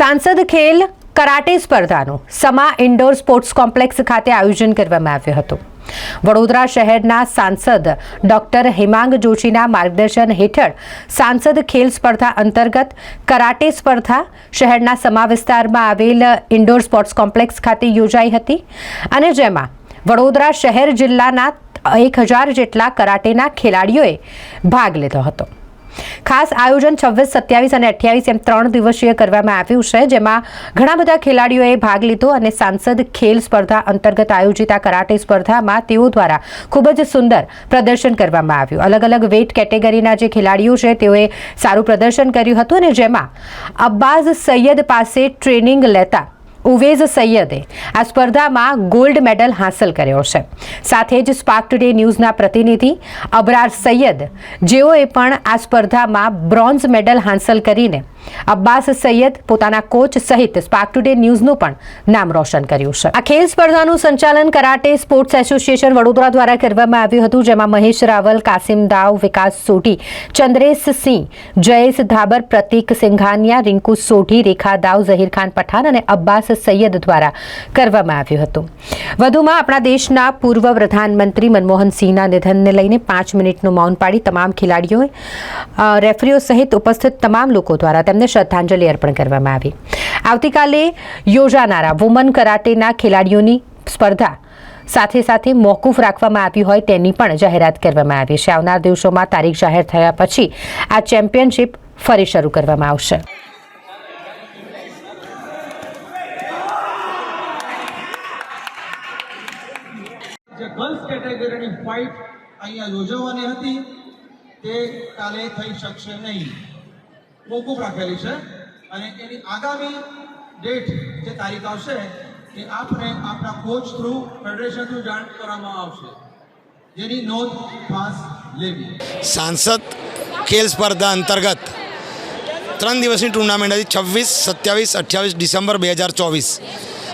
सांसद खेल कराटे स्पर्धाનું સમા indoor sports complex ખાતે આયોજન કરવામાં આવ્યું હતું। વડોદરા શહેરના સાંસદ ડોક્ટર હેમાંગ જોશીના માર્ગદર્શન હેઠળ સાંસદ ખેલ સ્પર્ધા અંતર્ગત કરાટે સ્પર્ધા શહેરના સમા વિસ્તારમાં આવેલ ઇન્ડોર સ્પોર્ટ્સ કોમ્પ્લેક્સ ખાતે યોજાઈ હતી અને જેમાં વડોદરા શહેર જિલ્લાના 1000 જેટલા કરાટેના ખેલાડીઓએ ભાગ લીધો હતો। ખાસ આયોજન 26, 27 અને 28 એમ 3 દિવસીય કરવામાં આવ્યું છે, જેમાં ઘણા બધા ખેલાડીઓએ ભાગ લીધો અને સાંસદ ખેલ સ્પર્ધા અંતર્ગત આયોજિત આ કરાટે સ્પર્ધામાં તેઓ દ્વારા ખૂબ જ સુંદર પ્રદર્શન કરવામાં આવ્યું। અલગ અલગ વેઇટ કેટેગરીના જે ખેલાડીઓ છે તેઓએ સારું પ્રદર્શન કર્યું હતું અને જેમાં અબ્બાસ સૈયદ પાસે ટ્રેનિંગ લેતા ઉવેઝ સૈયદે આ સ્પર્ધામાં ગોલ્ડ મેડલ હાંસલ કર્યો છે। સાથે જ સ્પાર્ક ટુડે ન્યૂઝના પ્રતિનિધિ અબરાર સૈયદ જેઓએ પણ આ સ્પર્ધામાં બ્રોન્ઝ મેડલ હાંસલ કરીને અબ્બાસ સૈયદ પોતાના કોચ સહિત સ્પાર્ક ટુડે ન્યૂઝનું પણ નામ રોશન કર્યું છે। આ ખેલ સ્પર્ધાનું સંચાલન કરાટે સ્પોર્ટ્સ એસોસિએશન વડોદરા દ્વારા કરવામાં આવ્યું હતું, જેમાં મહેશ રાવલ, કાસિમ દાવ, વિકાસ સોઢી, ચંદ્રેશ સિંહ, જયેશ ધાબર, પ્રતીક સિંઘાનિયા, रिंकू सोढ़ी, रेखा दाव, जहीर खान पठान और अब्बास सैयद द्वारा करवामां आव्युं हतुं। वधुमां आपणा देशना पूर्व प्रधानमंत्री मनमोहन सिंहना निधनने लईने 5 मिनिटनुं मौन पाड़ी तमाम खेलाड़ीओए रेफरीओ सहित उपस्थित तमाम लोको द्वारा तेमने श्रद्धांजलि अर्पण करवामां आवी। आवतीकाले योजानारा वुमन कराटेना खेलाड़ीओनी स्पर्धा સાથે સાથે મોકૂફ રાખવામાં આવી હોય તેની પણ જાહેરાત કરવામાં આવી છે। આવનાર દિવસોમાં તારીખ જાહેર થયા પછી આ ચેમ્પિયનશિપ ફરી શરૂ કરવામાં આવશે। જે ગર્લ્સ કેટેગરીની ફાઇટ અહીંયા યોજવાની હતી તે કાલે થઈ શકશે નહીં, મોકૂફ રાખેલી છે અને એની આગામી ડેટ જે તારીખ આવશે કે આપણે આપણા કોચ થ્રુ ફેડરેશન થ્રુ જાણ કરવામાં આવશે, જેની નોંધ ખાસ લેવી। सांसद खेल स्पर्धा अंतर्गत 3 दिवसीय टूर्नामेंट હતી 26, 27, 28 ડિસેમ્બર 2024।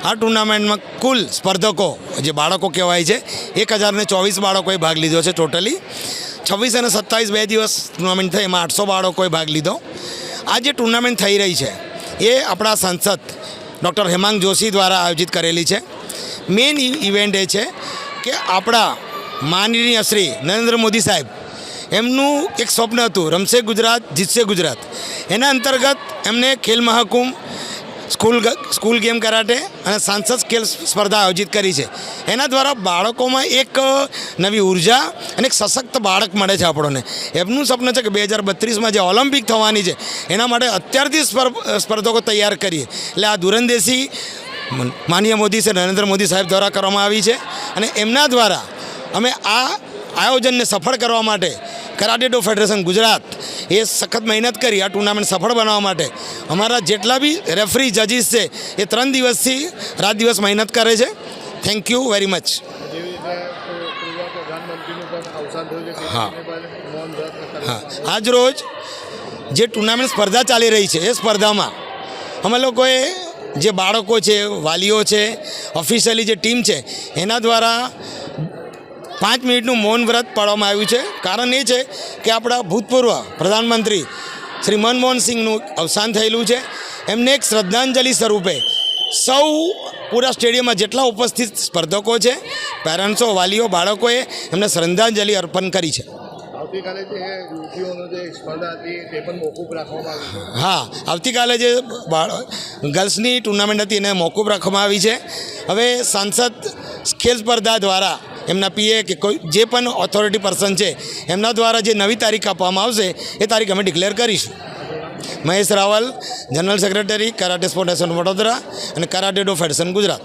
આ ટુર્નામેન્ટમાં કુલ સ્પર્ધકો જે બાળકો કહેવાય છે 1024 બાળકોએ ભાગ લીધો છે। ટોટલી 26 અને 27 2 દિવસ ટુર્નામેન્ટ થઈ, એમાં 800 બાળકોએ ભાગ લીધો। આ જે ટુર્નામેન્ટ થઈ રહી છે એ આપણા સાંસદ ડૉક્ટર હેમાંગ જોશી દ્વારા આયોજિત કરેલી છે। મેઇન ઇવેન્ટ એ છે કે આપણા માનનીય શ્રી નરેન્દ્ર મોદી સાહેબ એમનું એક સ્વપ્ન હતું, રમશે ગુજરાત જીતશે ગુજરાત। એના અંતર્ગત એમને Khel Mahakumbh, school game karate અને સાંસદ ખેલ સ્પર્ધા આયોજિત કરી છે। એના દ્વારા બાળકોમાં એક નવી ઉર્જા અને એક સશક્ત બાળક મળે છે આપણને। એમનું સપનું છે કે 2032માં જે ઓલિમ્પિક થવાની છે એના માટે અત્યારથી સ્પર્ધકો તૈયાર કરીએ। એટલે આ દૂરંદેશી માનનીય મોદી છે નરેન્દ્ર મોદી સાહેબ દ્વારા કરવામાં આવી છે અને એમના દ્વારા અમે આ આયોજનને સફળ કરવા માટે કરાટે ડો ફેડરેશન ગુજરાત એ સખત મહેનત કરી આ ટુર્નામેન્ટ સફળ બનાવવા માટે અમારા જેટલા બી રેફરી જજીસ છે એ 3 દિવસથી રાત દિવસ મહેનત કરે છે। Thank you very much. હા હા આજ રોજ જે ટુર્નામેન્ટ સ્પર્ધા ચાલી રહી છે એ સ્પર્ધામાં અમે લોકોએ જે બાળકો છે, વાલીઓ છે, ઓફિશિયલી જે ટીમ છે એના દ્વારા 5 મિનિટનું મૌન વ્રત પાળવામાં આવ્યું છે। કારણ એ છે કે આપણા ભૂતપૂર્વ પ્રધાનમંત્રી શ્રી મનમોહન સિંહનું અવસાન થયેલું છે। એમને એક શ્રદ્ધાંજલિ સ્વરૂપે સૌ પૂરા સ્ટેડિયમમાં જેટલા ઉપસ્થિત સ્પર્ધકો છે, પેરેન્ટ્સો, વાલીઓ, બાળકોએ એમને શ્રદ્ધાંજલિ અર્પણ કરી છે। આવતીકાલે જે યુવતીઓનો જે સ્પર્ધા હતી તે પણ મોકૂફ રાખવામાં આવી છે। હા, આવતીકાલે જે ગર્લ્સની ટુર્નામેન્ટ હતી એને મોકૂફ રાખવામાં આવી છે। હવે સાંસદ ખેલ સ્પર્ધા દ્વારા એમના પીએ કે કોઈ જે પણ ઓથોરિટી પર્સન છે એમના દ્વારા જે નવી તારીખ આપવામાં આવશે એ તારીખ અમે ડિક્લેર કરીશું। Mahesh Rawal, general secretary karate sport association Vadodara અને કરાટે ડો ફેડરેશન ગુજરાત।